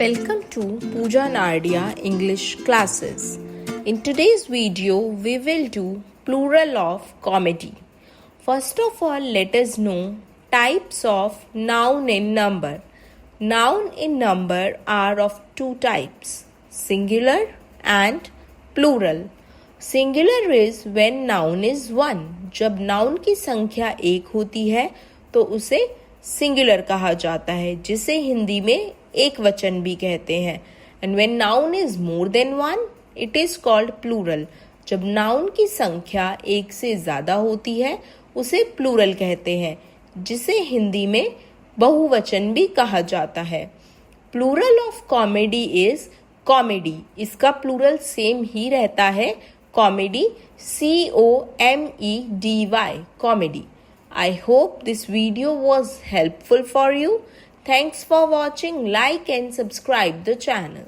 Welcome to Pooja Nardia English classes. In today's video, we will do Plural of Comedy. First of all, let us know types of noun in number. Noun in number are of two types, singular and plural. Singular is when noun is one. जब noun की संख्या एक होती है तो उसे singular कहा जाता है, जिसे हिंदी में एक वचन भी कहते हैं. And when noun is more than one it is called plural. जब नाउन की संख्या एक से ज्यादा होती है उसे प्लूरल कहते हैं, जिसे हिंदी में बहुवचन भी कहा जाता है. Plural of comedy is comedy. इसका प्लूरल सेम ही रहता है, comedy, COMEDY, comedy. I hope this video was helpful for you. Thanks for watching. Like and subscribe the channel.